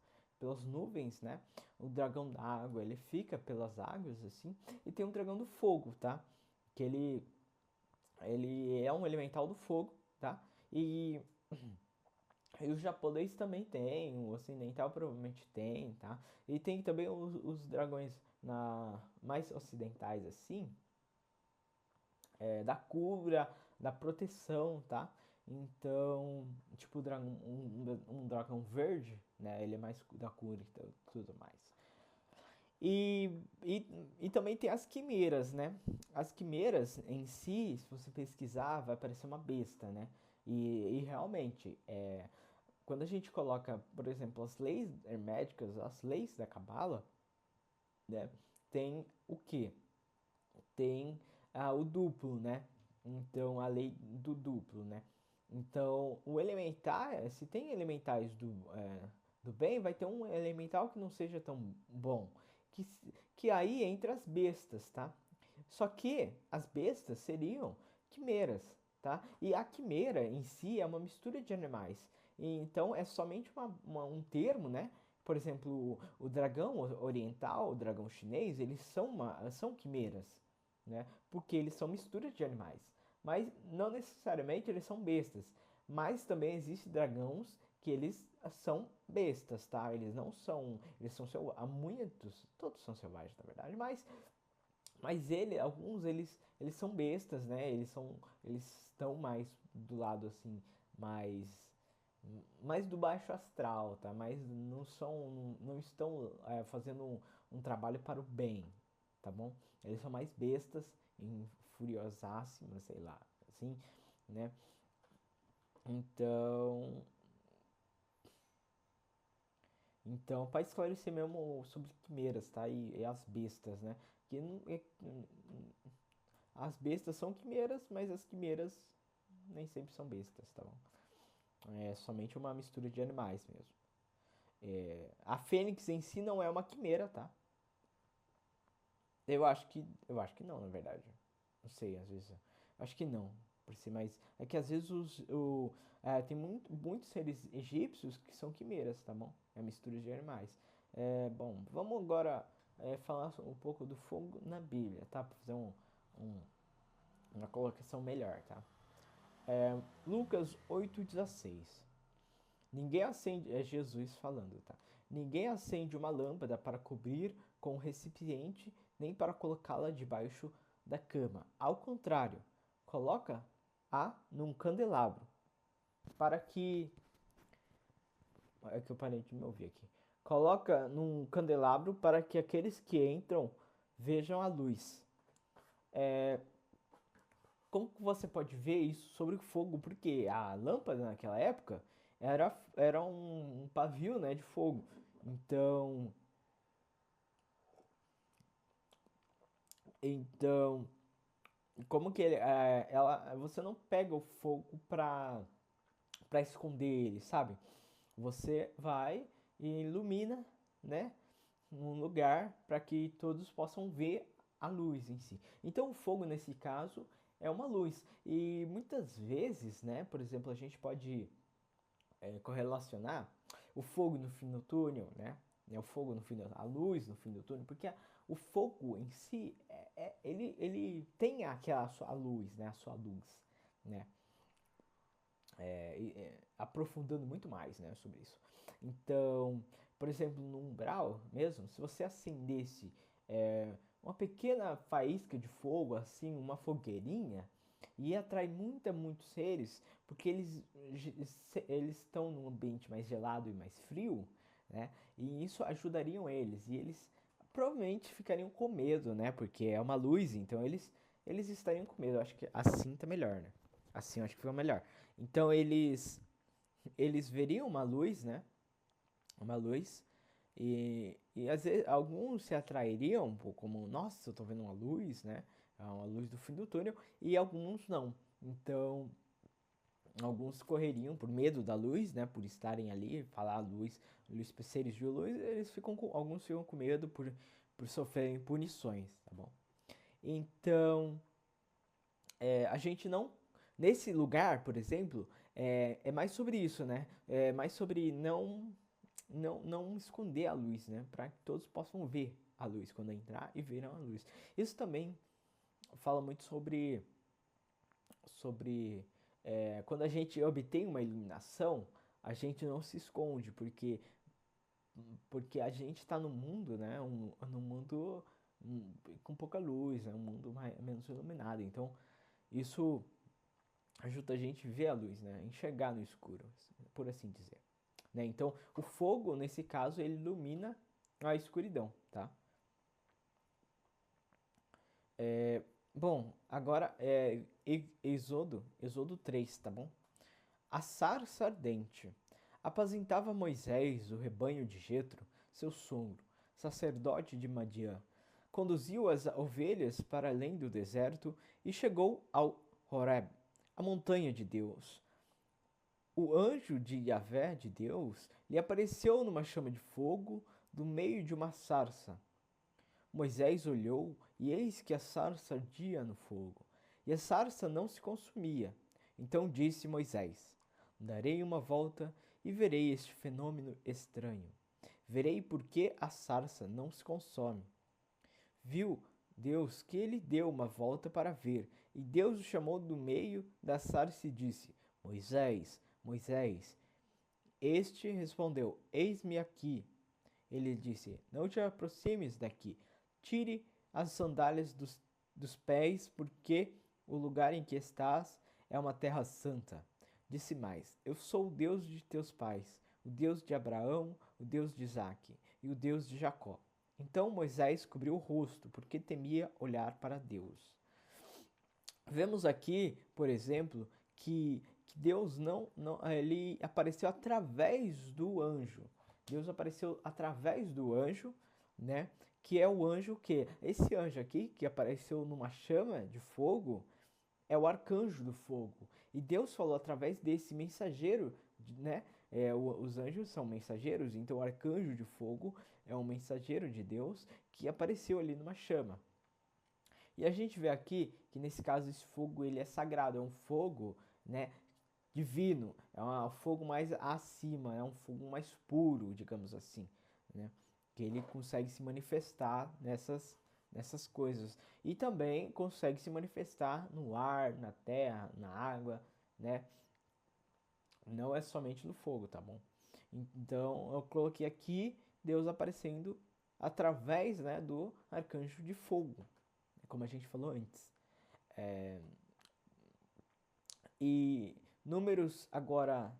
nuvens, né? O dragão da água, ele fica pelas águas, assim. E tem o dragão do fogo, tá? Que ele é um elemental do fogo, tá? E o japonês também tem, o ocidental provavelmente tem, tá? E tem também os dragões mais ocidentais, assim, da cura, da proteção, tá? Então, tipo, um dragão verde, né? Ele é mais da cura e tudo mais. E também tem as quimeras, né? As quimeras em si, se você pesquisar, vai parecer uma besta, né? E realmente, quando a gente coloca, por exemplo, as leis herméticas, as leis da Cabala, né? Tem o quê? Tem o duplo, né? Então, a lei do duplo, né? Então, o elementar, se tem elementais do bem, vai ter um elemental que não seja tão bom. Que, que aí entra as bestas, tá? Só que as bestas seriam quimeras, tá? E a quimera em si é uma mistura de animais. E, então, é somente um termo, né? Por exemplo, o dragão oriental, o dragão chinês, eles são quimeras, né? Porque eles são misturas de animais. Mas não necessariamente eles são bestas. Mas também existem dragões que eles são bestas, tá? Eles não são, eles são há muitos, todos são selvagens na verdade, mas alguns eles são bestas, né? Eles estão mais do lado assim, mais do baixo astral, tá? Mas não estão fazendo um trabalho para o bem, tá bom? Eles são mais bestas, furiosássimas, sei lá, assim, né? Então, então, para esclarecer mesmo sobre quimeras, tá? E as bestas, né? Que as bestas são quimeras, mas as quimeras nem sempre são bestas, tá bom? É somente uma mistura de animais mesmo. A fênix em si não é uma quimera, tá? Eu acho que não, na verdade. Não sei, às vezes. Acho que não, por si, mas é que às vezes tem muitos seres egípcios que são quimeras, tá bom? É mistura de animais. Bom, vamos agora falar um pouco do fogo na Bíblia, tá? Para fazer um- uma colocação melhor, tá? Lucas 8,16. Ninguém acende, é Jesus falando, tá? Ninguém acende uma lâmpada para cobrir com um recipiente, nem para colocá-la debaixo da cama. Ao contrário, coloca-a num candelabro, para que. É que eu parei de me ouvir aqui. Coloca num candelabro para que aqueles que entram vejam a luz. Como que você pode ver isso sobre o fogo? Porque a lâmpada naquela época era um pavio, né, de fogo. Então, como que você não pega o fogo pra esconder ele, sabe? Você vai e ilumina, né, um lugar para que todos possam ver a luz em si. Então, o fogo nesse caso é uma luz. E muitas vezes, né, por exemplo, a gente pode correlacionar o fogo no fim do túnel, né? O fogo no fim a luz no fim do túnel, porque o fogo em si ele tem aquela sua luz, né? A sua luz, né? Aprofundando muito mais, né, sobre isso. Então, por exemplo, no umbral mesmo, se você acendesse uma pequena faísca de fogo, assim, uma fogueirinha, ia atrair muitos seres, porque eles estão num ambiente mais gelado e mais frio, né? E isso ajudariam eles. E eles provavelmente ficariam com medo, né? Porque é uma luz, então eles estariam com medo. Eu acho que assim tá melhor, né? Assim eu acho que fica melhor. Então eles veriam uma luz, né? Uma luz. E às vezes alguns se atrairiam, pô, como, nossa, eu tô vendo uma luz, né? É uma luz do fim do túnel. E alguns não. Então Alguns correriam por medo da luz, né? Por estarem ali, falar luz, seres de luz, alguns ficam com medo por sofrerem punições, tá bom? Então, a gente não. Nesse lugar, por exemplo, é mais sobre isso, né? É mais sobre não esconder a luz, né? Para que todos possam ver a luz quando entrar e verão a luz. Isso também fala muito sobre quando a gente obtém uma iluminação, a gente não se esconde, porque a gente está no mundo, né? No mundo com pouca luz, né? Um mundo menos iluminado. Então, isso ajuda a gente a ver a luz, né? Enxergar no escuro, por assim dizer. Né? Então, o fogo, nesse caso, ele ilumina a escuridão, tá? Bom, agora Êxodo 3, tá bom? A sarça ardente apacentava Moisés o rebanho de Jetro, seu sogro, sacerdote de Madiã. Conduziu as ovelhas para além do deserto e chegou ao Horeb, a montanha de Deus. O anjo de Yahvé, de Deus, lhe apareceu numa chama de fogo do meio de uma sarça. Moisés olhou, e eis que a sarça ardia no fogo, e a sarça não se consumia. Então disse Moisés: Darei uma volta e verei este fenômeno estranho. Verei por que a sarça não se consome. Viu Deus que ele deu uma volta para ver, e Deus o chamou do meio da sarça e disse: Moisés, Moisés. Este respondeu: Eis-me aqui. Ele disse: Não te aproximes daqui. Tire as sandálias dos pés, porque o lugar em que estás é uma terra santa. Disse mais: Eu sou o Deus de teus pais, o Deus de Abraão, o Deus de Isaque e o Deus de Jacó. Então Moisés cobriu o rosto, porque temia olhar para Deus. Vemos aqui, por exemplo, que Deus ele apareceu através do anjo. Deus apareceu através do anjo, né? Que é o anjo que esse anjo aqui que apareceu numa chama de fogo é o arcanjo do fogo. E Deus falou através desse mensageiro, né? Os anjos são mensageiros, então o arcanjo de fogo é um mensageiro de Deus que apareceu ali numa chama. E a gente vê aqui que nesse caso esse fogo ele é sagrado, é um fogo, né, divino, é um fogo mais acima, é um fogo mais puro, digamos assim, né, que ele consegue se manifestar nessas coisas e também consegue se manifestar no ar, na terra, na água, né? Não é somente no fogo, tá bom? Então eu coloquei aqui Deus aparecendo através, né, do arcanjo de fogo, como a gente falou antes. E números agora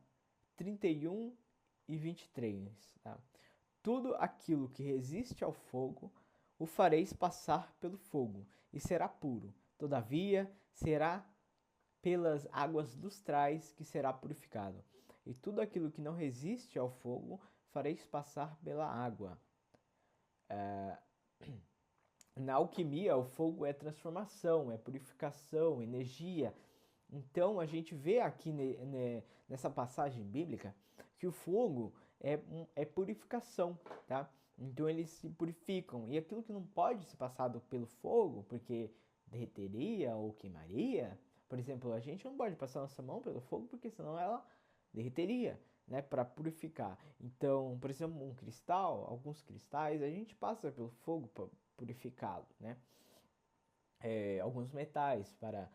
31 e 23. Tá? Tudo aquilo que resiste ao fogo, o fareis passar pelo fogo, e será puro. Todavia, será pelas águas lustrais que será purificado. E tudo aquilo que não resiste ao fogo, fareis passar pela água. Na alquimia, o fogo é transformação, é purificação, energia. Então a gente vê aqui nessa passagem bíblica que o fogo é purificação, tá? Então eles se purificam. E aquilo que não pode ser passado pelo fogo, porque derreteria ou queimaria, por exemplo, a gente não pode passar nossa mão pelo fogo, porque senão ela derreteria, né? Para purificar. Então, por exemplo, um cristal, alguns cristais, a gente passa pelo fogo para purificá-lo, né? Alguns metais para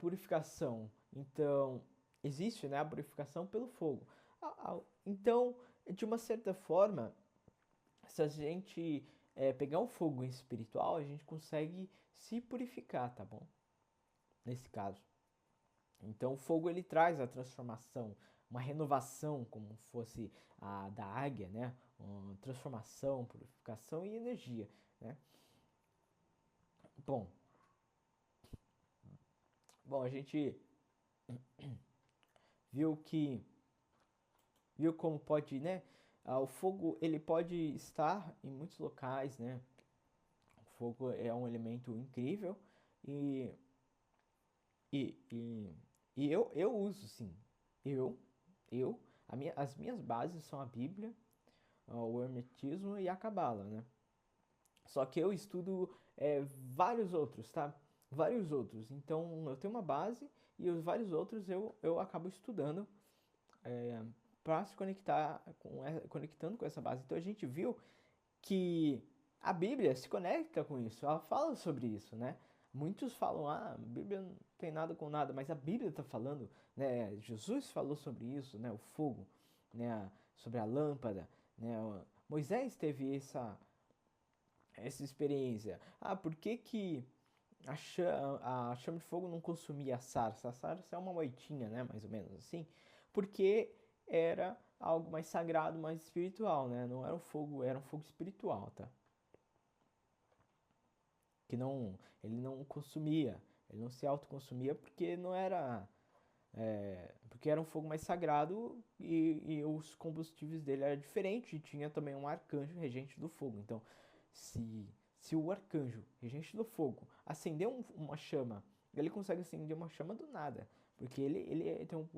purificação. Então, existe, né, a purificação pelo fogo. Então, de uma certa forma, se a gente pegar um fogo espiritual, a gente consegue se purificar, tá bom? Nesse caso. Então, o fogo ele traz a transformação, uma renovação, como fosse a da águia, né? Uma transformação, purificação e energia, né? Bom, a gente viu que viu como pode, né? O fogo ele pode estar em muitos locais, né? O fogo é um elemento incrível e, e E eu uso, sim. Eu, eu, as minhas bases são a Bíblia, o Hermetismo e a Cabala, né? Só que eu estudo vários outros, tá? Vários outros. Então eu tenho uma base e os vários outros eu acabo estudando é, para se conectar conectando com essa base. Então a gente viu que a Bíblia se conecta com isso, ela fala sobre isso, né? Muitos falam, a Bíblia não tem nada com nada, mas a Bíblia está falando, né? Jesus falou sobre isso, né? O fogo, né? Sobre a lâmpada, né? Moisés teve essa experiência. Ah, por que que a chama de fogo não consumia a sarça? A sarça é uma moitinha, né? Mais ou menos assim. Porque era algo mais sagrado, mais espiritual, né? Não era um fogo, era um fogo espiritual, tá? Que não, ele não consumia, ele não se autoconsumia porque não era, porque era um fogo mais sagrado e os combustíveis dele eram diferentes e tinha também um arcanjo regente do fogo. Então, se, se o arcanjo regente do fogo acender uma chama, ele consegue acender uma chama do nada, porque ele tem um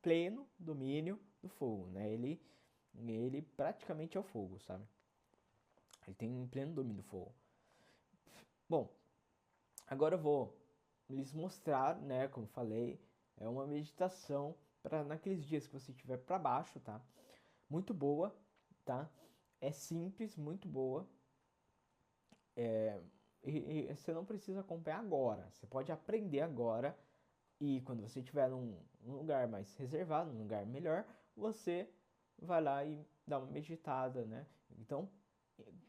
pleno domínio do fogo, né? Ele praticamente é o fogo, sabe? Ele tem um pleno domínio do fogo. Bom, agora eu vou lhes mostrar, né, como falei, é uma meditação para naqueles dias que você estiver para baixo, tá? Muito boa, tá? É simples, muito boa. É, e você não precisa acompanhar agora. Você pode aprender agora e quando você estiver num lugar mais reservado, num lugar melhor, você vai lá e dá uma meditada, né? Então,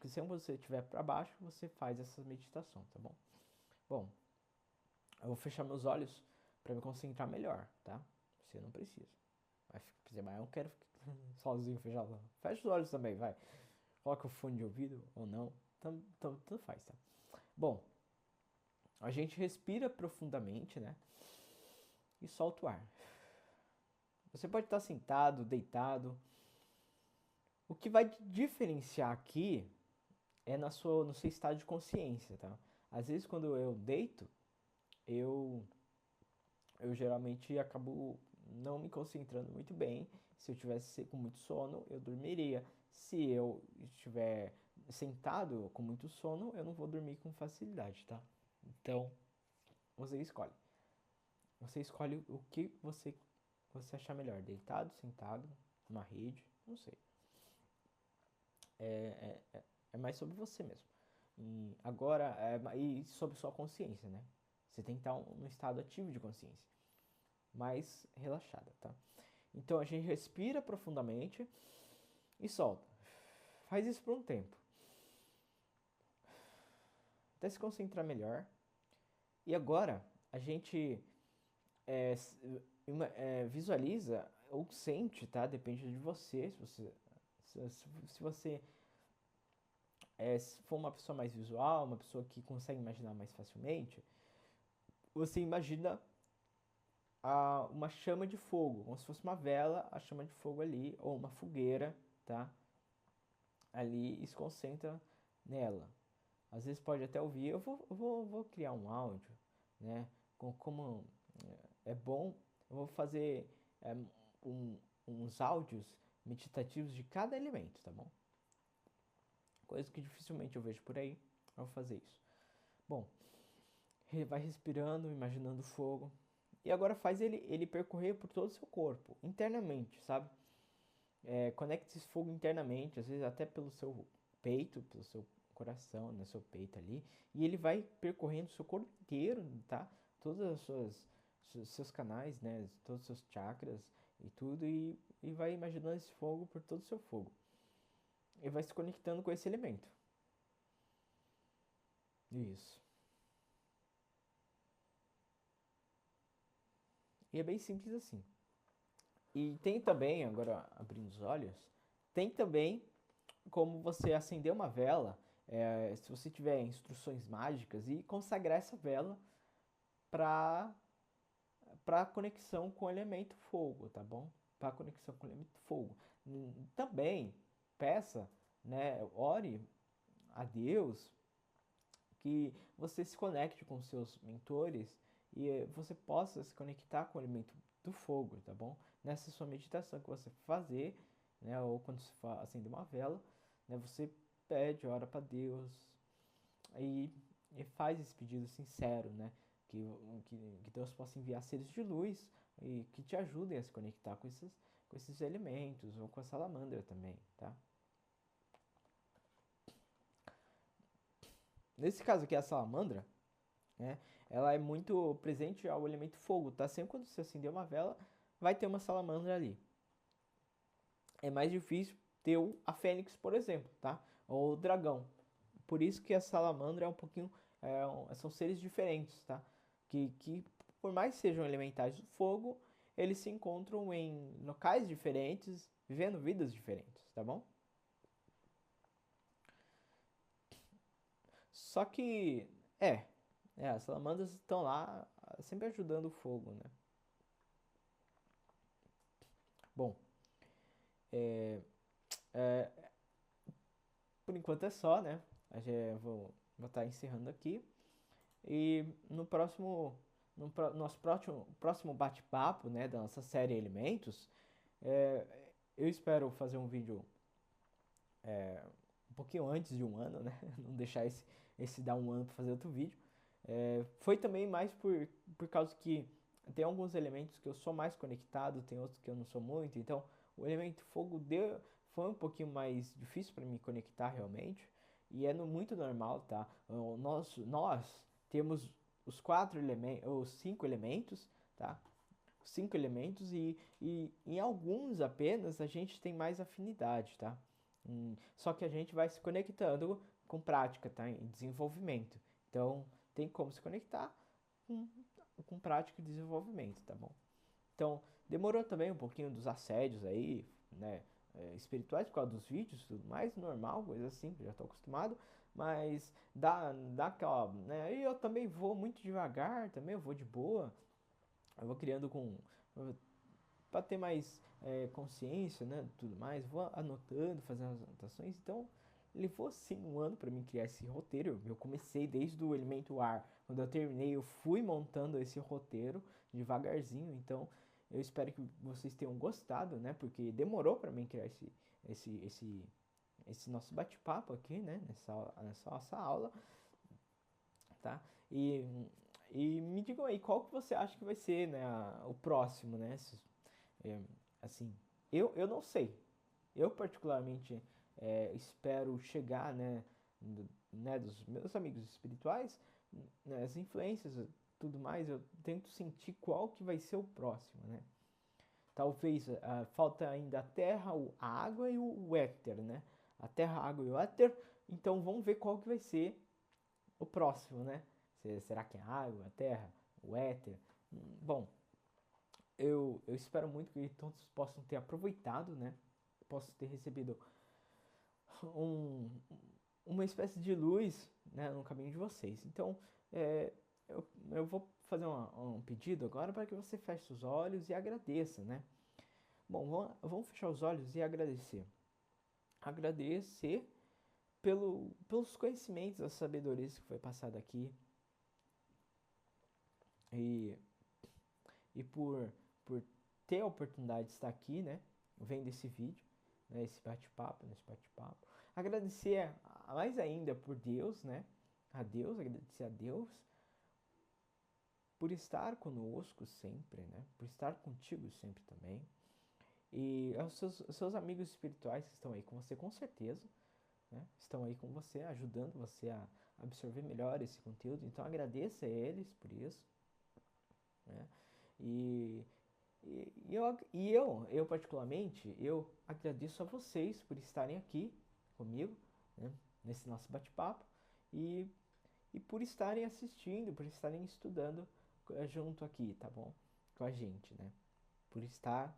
se você estiver para baixo, você faz essa meditação, tá bom? Bom, eu vou fechar meus olhos para me concentrar melhor, tá? Você não precisa. Mas eu não quero ficar sozinho fechado. Fecha os olhos também, vai. Coloca o fone de ouvido ou não. Tanto faz, tá? Bom, a gente respira profundamente, né? E solta o ar. Você pode estar sentado, deitado. O que vai diferenciar aqui é no seu estado de consciência, tá? Às vezes quando eu deito, eu eu geralmente acabo não me concentrando muito bem. Se eu tivesse com muito sono, eu dormiria. Se eu estiver sentado com muito sono, eu não vou dormir com facilidade, tá? Então, você escolhe. Você escolhe o que você achar melhor, deitado, sentado, numa rede, não sei. É mais sobre você mesmo. E agora, e sobre sua consciência, né? Você tem que estar no estado ativo de consciência, mais relaxada, tá? Então a gente respira profundamente e solta. Faz isso por um tempo. Até se concentrar melhor. E agora a gente é, visualiza ou sente, tá? Depende de você. Se você se for uma pessoa mais visual, uma pessoa que consegue imaginar mais facilmente, você imagina uma chama de fogo, como se fosse uma vela, a chama de fogo ali, ou uma fogueira, tá? Ali e se concentra nela. Às vezes pode até ouvir, vou criar um áudio, né? Como é bom, eu vou fazer é, um, uns áudios meditativos de cada elemento, tá bom? Coisa que dificilmente eu vejo por aí, eu vou fazer isso. Bom, vai respirando, imaginando o fogo. E agora faz ele percorrer por todo o seu corpo, internamente, sabe? Conecte esse fogo internamente, às vezes até pelo seu peito, pelo seu coração, no seu peito ali, e ele vai percorrendo o seu corpo inteiro, tá? Todas as seus canais, né? Todos os seus chakras e tudo, e vai imaginando esse fogo por todo o seu fogo. E vai se conectando com esse elemento. Isso. E é bem simples assim. E tem também, agora abrindo os olhos, tem também como você acender uma vela, se você tiver instruções mágicas, e consagrar essa vela para conexão com o elemento fogo, tá bom? Para conexão com o elemento fogo. Também peça, né, ore a Deus que você se conecte com seus mentores e você possa se conectar com o elemento do fogo, tá bom? Nessa sua meditação que você fazer, né, ou quando você acende uma vela, né, você pede, ora para Deus e, e faz esse pedido sincero, né, que Deus possa enviar seres de luz e que te ajudem a se conectar com esses elementos, ou com a salamandra também, tá? Nesse caso aqui, a salamandra, né, ela é muito presente ao elemento fogo, tá? Sempre quando você acender uma vela, vai ter uma salamandra ali. É mais difícil ter a fênix, por exemplo, tá? Ou o dragão. Por isso que a salamandra é um pouquinho... são seres diferentes, tá? Que por mais que sejam elementais do fogo, eles se encontram em locais diferentes, vivendo vidas diferentes, tá bom? Só que, as salamandras estão lá sempre ajudando o fogo, né? Bom, é, é, por enquanto é só, né? Vou estar encerrando aqui. E no próximo, nosso próximo bate-papo, né, da nossa série Elementos, é, eu espero fazer um vídeo um pouquinho antes de um ano, né? Não deixar esse dar um ano para fazer outro vídeo. Foi também mais por causa que tem alguns elementos que eu sou mais conectado, tem outros que eu não sou muito. Então, o elemento fogo foi um pouquinho mais difícil para me conectar realmente. E é muito normal, tá? Nós temos os quatro elementos, os cinco elementos, tá? Os cinco elementos e em alguns apenas a gente tem mais afinidade, tá? Só que a gente vai se conectando com prática, tá? Em desenvolvimento. Então, tem como se conectar com, com prática e desenvolvimento, tá bom? Então, demorou também um pouquinho dos assédios aí, né? Espirituais por causa dos vídeos, tudo mais, normal, coisa assim, já estou acostumado, mas dá aquela, né? E eu também vou muito devagar, também eu vou de boa, eu vou criando para ter mais consciência, né, tudo mais, vou anotando, fazendo as anotações, então levou sim um ano para mim criar esse roteiro. Eu comecei desde o elemento ar, quando eu terminei, eu fui montando esse roteiro devagarzinho, então eu espero que vocês tenham gostado, né, porque demorou para mim criar esse, esse, esse nosso bate-papo aqui, né, nessa nossa aula, tá? E me digam aí, qual que você acha que vai ser, né, o próximo, né? É, assim, eu não sei. Eu particularmente espero chegar, né, dos meus amigos espirituais, né, as influências, tudo mais, eu tento sentir qual que vai ser o próximo, né? Talvez falta ainda a terra, a água e o éter, né? A terra, a água e o éter. Então vamos ver qual que vai ser o próximo, né? Será que é a água, a terra, o éter? Bom, eu espero muito que todos possam ter aproveitado, né? Possam ter recebido um, uma espécie de luz, né, no caminho de vocês. Então, eu vou fazer um pedido agora para que você feche os olhos e agradeça, né? Bom, vamos fechar os olhos e agradecer. Agradecer pelos conhecimentos, as sabedorias que foi passada aqui e, e por ter a oportunidade de estar aqui, né? Vendo esse vídeo, né? Nesse bate-papo. Agradecer mais ainda por Deus, né? Agradecer a Deus por estar conosco sempre, né? Por estar contigo sempre também. E aos seus amigos espirituais que estão aí com você, com certeza, né? Estão aí com você, ajudando você a absorver melhor esse conteúdo. Então agradeça a eles por isso, né? E, eu particularmente, eu agradeço a vocês por estarem aqui comigo, né? Nesse nosso bate-papo e, e por estarem assistindo, por estarem estudando junto aqui, tá bom? Com a gente, né? Por estar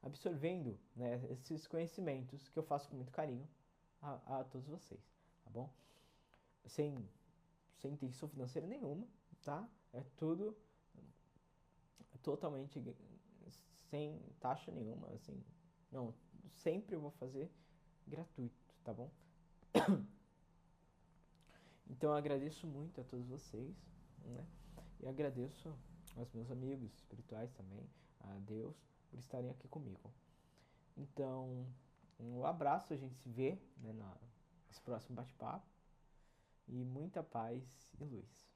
absorvendo, né, esses conhecimentos que eu faço com muito carinho a todos vocês, tá bom? Sem, sem intenção financeira nenhuma, tá? É tudo totalmente sem taxa nenhuma, assim. Não, sempre eu vou fazer gratuito, tá bom? Então eu agradeço muito a todos vocês, né? E agradeço aos meus amigos espirituais também, a Deus, por estarem aqui comigo. Então, um abraço, a gente se vê, né, nesse próximo bate-papo. E muita paz e luz.